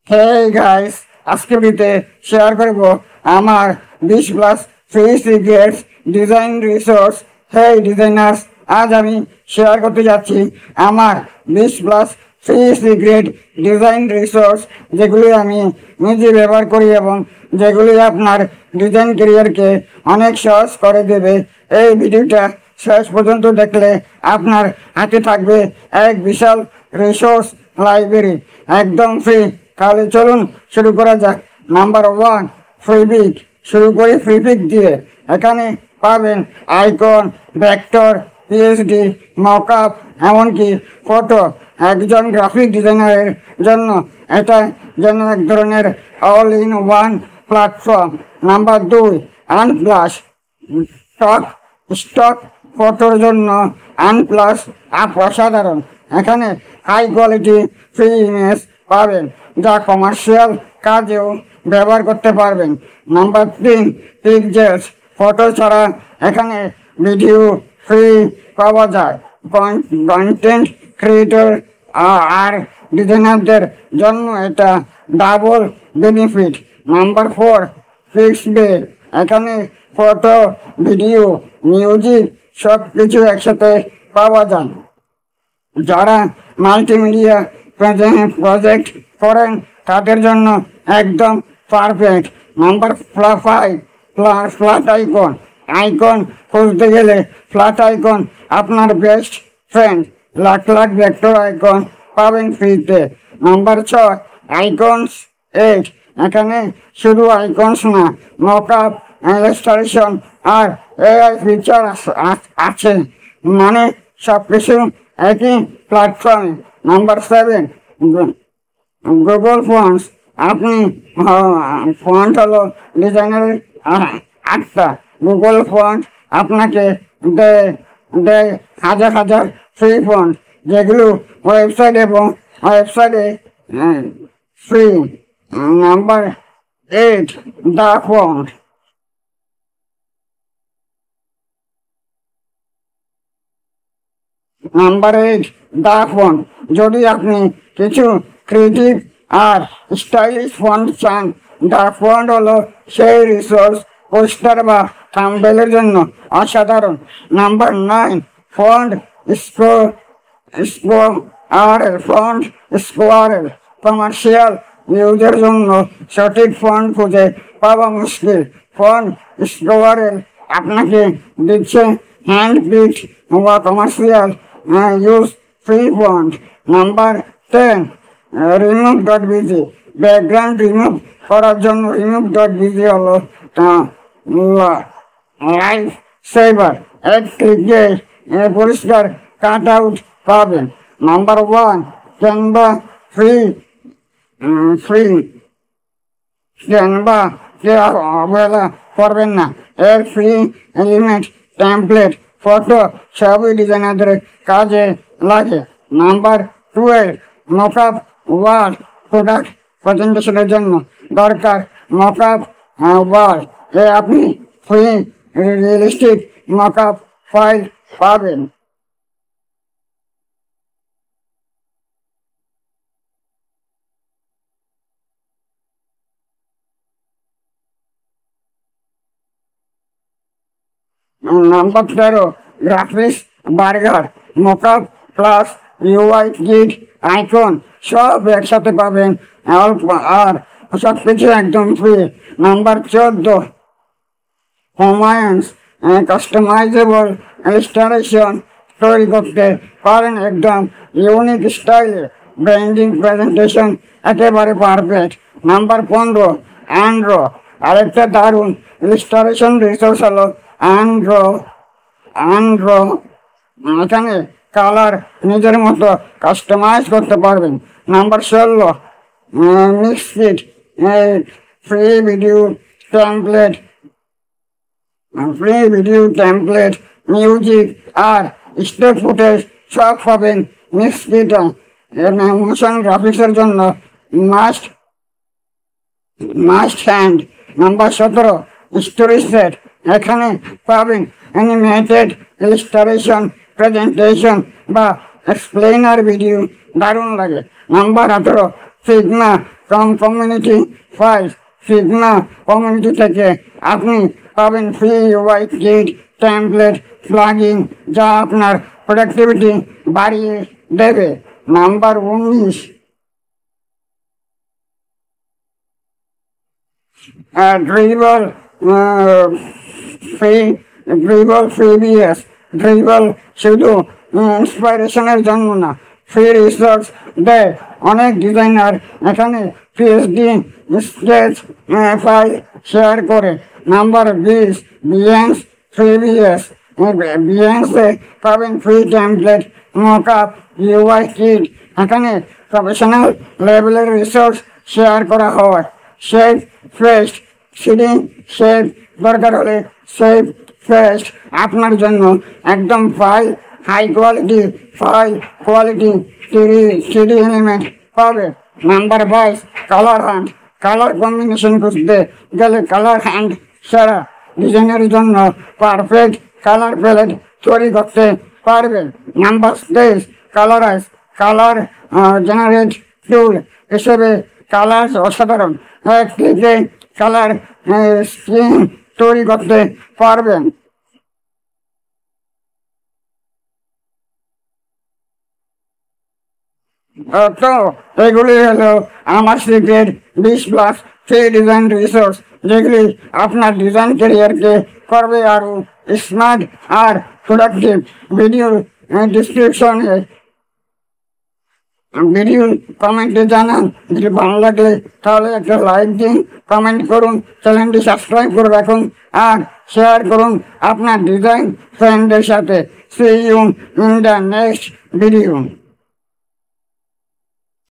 Hey guys, আজকে ভিডিওতে share করব আমার 20 plus free secrets design resource. Hey designers, আজ আমি শেয়ার করতে যাচ্ছি আমার 20 plus free secret design resource, যেগুলি আমি নিজে ব্যবহার করি এবং যেগুলি আপনার ডিজাইন ক্যারিয়ারকে অনেক সহজ করে দেবে। এই ভিডিওটা শেষ পর্যন্ত দেখলে আপনার হাতে থাকবে এক বিশাল রিসোর্স লাইব্রেরি, একদম ফ্রি। তাহলে চলুন শুরু করা যাক। Number 1, Freepik. শুরু করি ফ্রিপিক দিয়ে। এখানে পাবেন আইকন, ভেক্টর, পিএসডি, মকআপ, এমনকি ফটো। একজন গ্রাফিক ডিজাইনারের জন্য এটা যেন এক ধরনের all in one platform. Number 2, Unsplash. Stock ফটোর জন্য আনপ্লাস অ্যাপ অসাধারণ। এখানে হাই কোয়ালিটি ফ্রি ইমেজ পাবেন যা কমার্শিয়াল কাজেও ব্যবহার করতে পারবেন। Number 3, pixels. ফটো ছাড়া এখানে ভিডিও ফ্রি পাওয়া যায়। কন্টেন্ট ক্রিয়েটর আর ডিজাইনারদের জন্য এটা ডাবল বেনিফিট। নাম্বার 4, পিক্সবেল। এখানে ফটো, ভিডিও, মিউজিক সব কিছু একসাথে পাওয়া যায়। যারা মাল্টিমিডিয়া প্রজেক্ট করেন তাদের জন্য একদম perfect. Number 5, flat icon. Icon খুঁজতে গেলে ফ্ল্যাট আইকন আপনার best friend. Lakh lakh vector icon পাবেন ফ্রিতে। Number 6, icons 8। এখানে শুধু আইকনস না, মকআপ, ইলাস্ট্রেশন আর এআই ফিচার আছে, মানে সব কিছু একই প্ল্যাটফর্মে। Number 7, Google fonts. আপনি ফন্ট হলো ডিজাইনারের আটটা। গুগল ফন্ট আপনাকে দেয় হাজার হাজার ফ্রি ফন্ট, যেগুলো ওয়েবসাইটে ফ্রি। নাম্বার 8, দা ফন্ট। নাম্বার 8, দা ফন্ট। যদি আপনি কিছু ক্রিয়েটিভ আর স্টাইলিশ ফন্ট চান, দা ফন্ট হলো সেই রিসোর্স। পোস্টার বা থাম্বনেইলের জন্য অসাধারণ। Number 9, font squirrel. কমার্শিয়াল ইউজের জন্য সঠিক ফন্ট খুঁজে পাওয়া মুশকিল। ফন্ট স্কোয়ারেল আপনাকে দিচ্ছে হ্যান্ড পিকড বা commercial use free font. Number 10, remove.bg। Background remove করার জন্য remove.bg হলো লাইফ সেভার। এক ক্লিকে পরিষ্কার কাট আউট পাবেন। Number 1, Canva. ফ্রি ক্যানভা কে অবহেলা করবেন না। এর ফ্রি এলিমেন্ট, টেমপ্লেট, ফটো সবই ডিজাইনারদের কাজে লাগে। Number 12, mockup wall. প্রোডাক্ট প্রেজেন্টেশনের জন্য দরকার মকআপ ওয়াল। আপনি ফ্রি রিয়েলিস্টিক মকআপ ফাইল পাবেন। Number 13, graphics burger. Mockup plus UI kit, icon সব একসাথে পাবেন আর সব কিছু একদম ফ্রি। Number 14, Humaaans. কাস্টমাইজেবল ইলাস্ট্রেশন তৈরি করতে পারেন একদম ইউনিক স্টাইলে। ব্র্যান্ডিং প্রেজেন্টেশন একেবারে পারফেক্ট। Number 15, Andro. আরেকটা দারুণ ইলাস্ট্রেশন রিসোর্স হলো অ্যান্ড্রো। এখানে কালার নিজের মতো কাস্টমাইজ করতে পারবেন। Number 16, মিক্সিট। Free video template, music আর স্টক ফুটেজ সব পাবেন মিক্সিট। মোশন গ্রাফিক্সের জন্য must hand. Number 17, story set. এখানে পাবেন অ্যানিমেটেড ইলাস্ট্রেশন, প্রেজেন্টেশন বা এক্সপ্লেনার ভিডিও, দারুণ লাগে। Number 18, sigma from community 5 sigma community থেকে আপনি পাবেন free UI kit template plugin যা আপনার প্রোডাক্টিভিটি বাড়িয়ে দেবে। Number 19, dribble ফ্রিবিএস। ড্রিবল শুধু ইন্সপিরেশনের জন্য না, ফ্রি রিসোর্স দেয়। অনেক ডিজাইনার এখানে PhD স্কেচ ফাইল শেয়ার করে। Number 20, Behance freebies. বিহেন্সে পাবেন free template mockup UI kit. এখানে প্রফেশনাল লেভেলের রিসোর্স শেয়ার করা হয়। শেপ ফেস্ট সিডিং শেপ দরকার হলে শেপ ফেস্ট আপনার জন্য একদম হাই কোয়ালিটি 3D এলিমেন্ট পাবে। Number 22, colour hand. Colour combination খুঁজতে গেলে কালার হ্যান্ড ছাড়া ডিজাইনের জন্য পারফেক্ট কালার প্যালেট তৈরি করতে পারবেন। Number 23, colourise. কালার জেনারেট টুল হিসেবে কালার অসাধারণ। এক ক্লিকে কালার স্কিম তৈরি করতে পারবেন। তো এগুলি হলো আমার সিক্রেট 20+ ফ্রি ডিজাইন রিসোর্স, যেগুলি আপনার ডিজাইন ক্যারিয়ারকে করবে আরও স্মার্ট আর প্রোডাক্টিভ। ভিডিও কমেন্টে জানান যদি ভালো লাগলে, তাহলে একটা লাইক দিন, কমেন্ট করুন, চ্যানেলটি সাবস্ক্রাইব করে রাখুন আর শেয়ার করুন আপনার ডিজাইন ফ্রেন্ডদের সাথে। See you in the next video.